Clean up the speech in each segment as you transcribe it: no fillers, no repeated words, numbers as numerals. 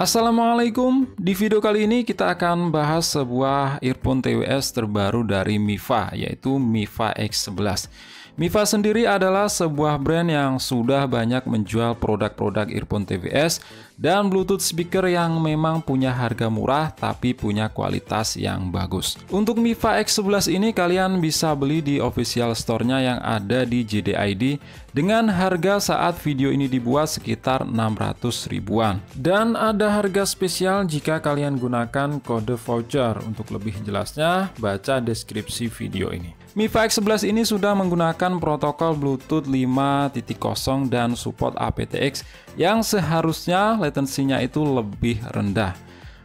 Assalamualaikum, di video kali ini kita akan bahas sebuah earphone TWS terbaru dari Mifa, yaitu Mifa X11. Mifa sendiri adalah sebuah brand yang sudah banyak menjual produk-produk earphone TWS dan Bluetooth speaker yang memang punya harga murah tapi punya kualitas yang bagus. Untuk Mifa X11 ini kalian bisa beli di official store-nya yang ada di JD.id dengan harga saat video ini dibuat sekitar 600 ribuan. Dan ada harga spesial jika kalian gunakan kode voucher. Untuk lebih jelasnya, baca deskripsi video ini. Mifa X11 ini sudah menggunakan protokol Bluetooth 5.0 dan support aptX yang seharusnya latensinya itu lebih rendah.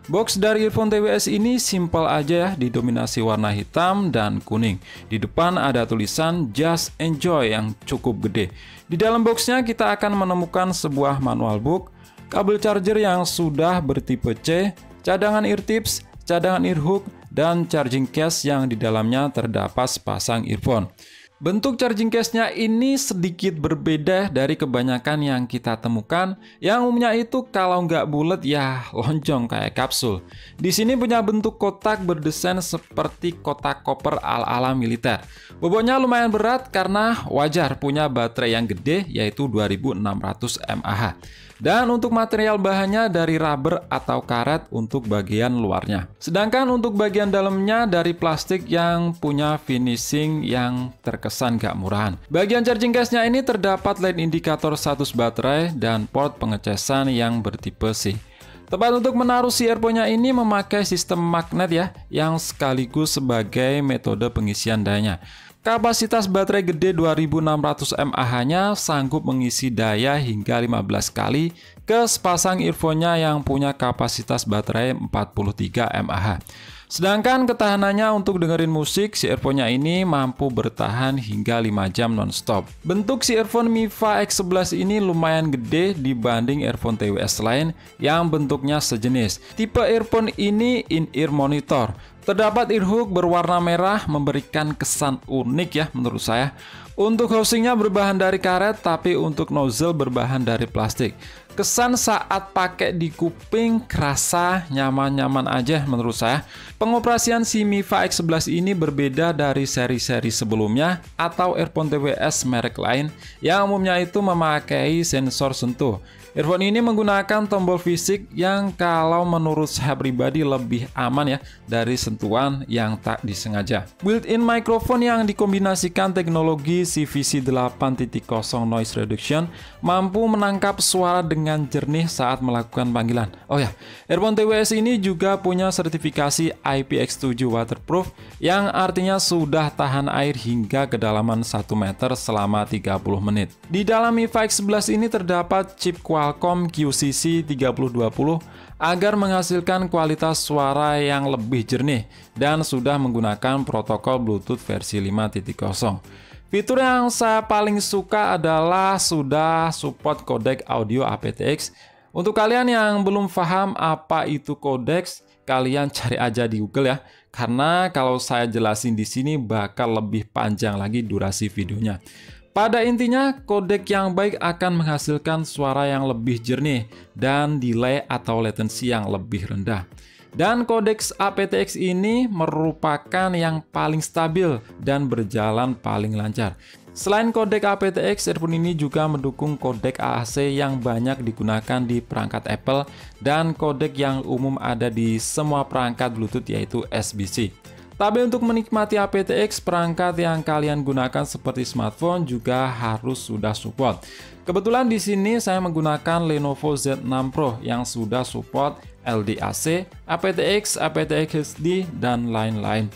Box dari earphone TWS ini simple aja ya, didominasi warna hitam dan kuning. Di depan ada tulisan Just Enjoy yang cukup gede. Di dalam boxnya kita akan menemukan sebuah manual book, kabel charger yang sudah bertipe C, cadangan ear tips, cadangan earhook, dan charging case yang di dalamnya terdapat sepasang earphone. Bentuk charging case-nya ini sedikit berbeda dari kebanyakan yang kita temukan, yang umumnya itu kalau nggak bulat ya lonjong kayak kapsul. Di sini punya bentuk kotak berdesain seperti kotak koper ala-ala militer. Bobotnya lumayan berat karena wajar punya baterai yang gede yaitu 2600 mAh. Dan untuk material bahannya dari rubber atau karet untuk bagian luarnya. Sedangkan untuk bagian dalamnya dari plastik yang punya finishing yang terkesan gak murahan. Bagian charging case-nya ini terdapat LED indikator status baterai dan port pengecasan yang bertipe C. Tempat untuk menaruh si earphone-nya ini memakai sistem magnet ya, yang sekaligus sebagai metode pengisian dayanya. Kapasitas baterai gede 2600 mAh-nya sanggup mengisi daya hingga 15 kali ke sepasang earphone-nya yang punya kapasitas baterai 43 mAh. Sedangkan ketahanannya untuk dengerin musik, si earphone-nya ini mampu bertahan hingga 5 jam non-stop. Bentuk si earphone Mifa X11 ini lumayan gede dibanding earphone TWS lain yang bentuknya sejenis. Tipe earphone ini in-ear monitor. Terdapat earhook berwarna merah memberikan kesan unik ya menurut saya. Untuk housingnya berbahan dari karet, tapi untuk nozzle berbahan dari plastik. Kesan saat pakai di kuping kerasa nyaman-nyaman aja menurut saya. Pengoperasian si Mifa X11 ini berbeda dari seri-seri sebelumnya atau earphone TWS merek lain yang umumnya itu memakai sensor sentuh. Earphone ini menggunakan tombol fisik yang kalau menurut saya pribadi lebih aman ya dari sentuhan yang tak disengaja. Built-in microphone yang dikombinasikan teknologi CVC 8.0 noise reduction mampu menangkap suara dengan jernih saat melakukan panggilan. Oh ya, earphone TWS ini juga punya sertifikasi IPX7 waterproof yang artinya sudah tahan air hingga kedalaman 1 meter selama 30 menit. Di dalam Mifa X11 ini terdapat chip Qualcomm QCC 3020 agar menghasilkan kualitas suara yang lebih jernih dan sudah menggunakan protokol Bluetooth versi 5.0. Fitur yang saya paling suka adalah sudah support codec audio aptX. Untuk kalian yang belum paham apa itu codec, kalian cari aja di Google ya. Karena kalau saya jelasin di sini bakal lebih panjang lagi durasi videonya. Pada intinya, codec yang baik akan menghasilkan suara yang lebih jernih dan delay atau latensi yang lebih rendah. Dan codec aptX ini merupakan yang paling stabil dan berjalan paling lancar. Selain codec aptX, earphone ini juga mendukung codec AAC yang banyak digunakan di perangkat Apple dan codec yang umum ada di semua perangkat Bluetooth yaitu SBC. Tapi untuk menikmati aptX, perangkat yang kalian gunakan seperti smartphone juga harus sudah support. Kebetulan di sini saya menggunakan Lenovo Z6 Pro yang sudah support LDAC, aptX, aptX HD, dan lain-lain.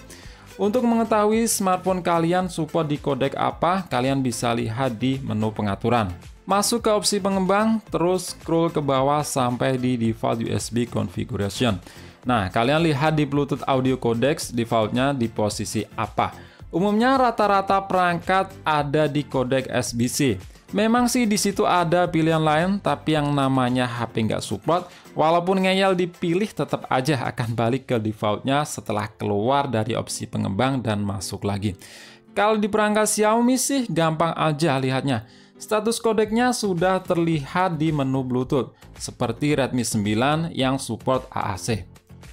Untuk mengetahui smartphone kalian support di codec apa, kalian bisa lihat di menu pengaturan. Masuk ke opsi pengembang, terus scroll ke bawah sampai di default USB configuration. Nah, kalian lihat di Bluetooth audio codecs defaultnya di posisi apa. Umumnya rata-rata perangkat ada di codec SBC. Memang sih di situ ada pilihan lain, tapi yang namanya HP nggak support, walaupun ngeyel dipilih tetap aja akan balik ke defaultnya setelah keluar dari opsi pengembang dan masuk lagi. Kalau di perangkat Xiaomi sih gampang aja lihatnya. Status kodeknya sudah terlihat di menu Bluetooth, seperti Redmi 9 yang support AAC.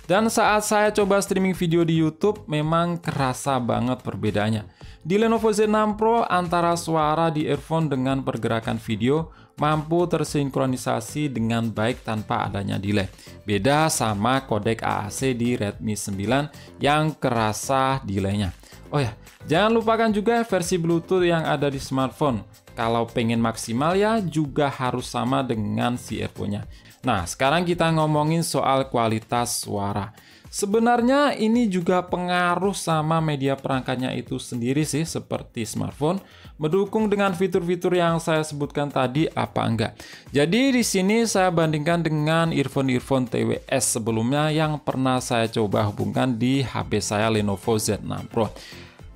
Dan saat saya coba streaming video di YouTube, memang kerasa banget perbedaannya. Di Lenovo Z6 Pro, antara suara di earphone dengan pergerakan video mampu tersinkronisasi dengan baik tanpa adanya delay. Beda sama kodek AAC di Redmi 9 yang kerasa delaynya. Oh ya, jangan lupakan juga versi Bluetooth yang ada di smartphone. Kalau pengen maksimal ya juga harus sama dengan si earphone-nya. Nah, sekarang kita ngomongin soal kualitas suara. Sebenarnya ini juga pengaruh sama media perangkatnya itu sendiri sih, seperti smartphone. Mendukung dengan fitur-fitur yang saya sebutkan tadi apa enggak. Jadi di sini saya bandingkan dengan earphone TWS sebelumnya yang pernah saya coba hubungkan di HP saya Lenovo Z6 Pro.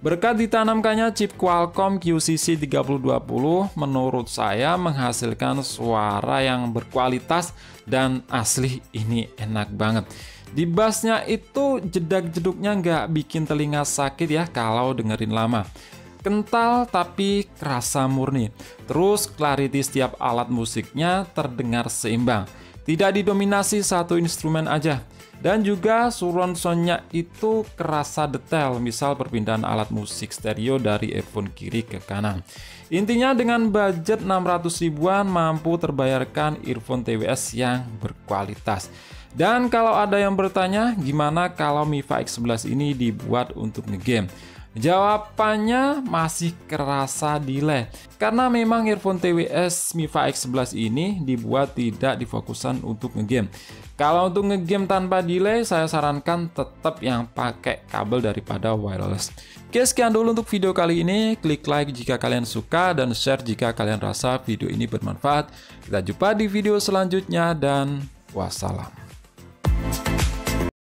Berkat ditanamkannya chip Qualcomm QCC 3020, menurut saya menghasilkan suara yang berkualitas dan asli ini enak banget. Di bassnya itu jedak-jeduknya nggak bikin telinga sakit ya kalau dengerin lama. Kental tapi kerasa murni. Terus clarity setiap alat musiknya terdengar seimbang. Tidak didominasi satu instrumen aja. Dan juga surround sound-nya itu kerasa detail, misal perpindahan alat musik stereo dari earphone kiri ke kanan. Intinya dengan budget 600 ribuan mampu terbayarkan earphone TWS yang berkualitas. Dan kalau ada yang bertanya, gimana kalau Mifa X11 ini dibuat untuk ngegame? Jawabannya masih kerasa delay, karena memang earphone TWS Mifa X11 ini dibuat tidak difokuskan untuk ngegame. Kalau untuk ngegame tanpa delay, saya sarankan tetap yang pakai kabel daripada wireless. Oke, sekian dulu untuk video kali ini. Klik like jika kalian suka dan share jika kalian rasa video ini bermanfaat. Kita jumpa di video selanjutnya dan wassalam.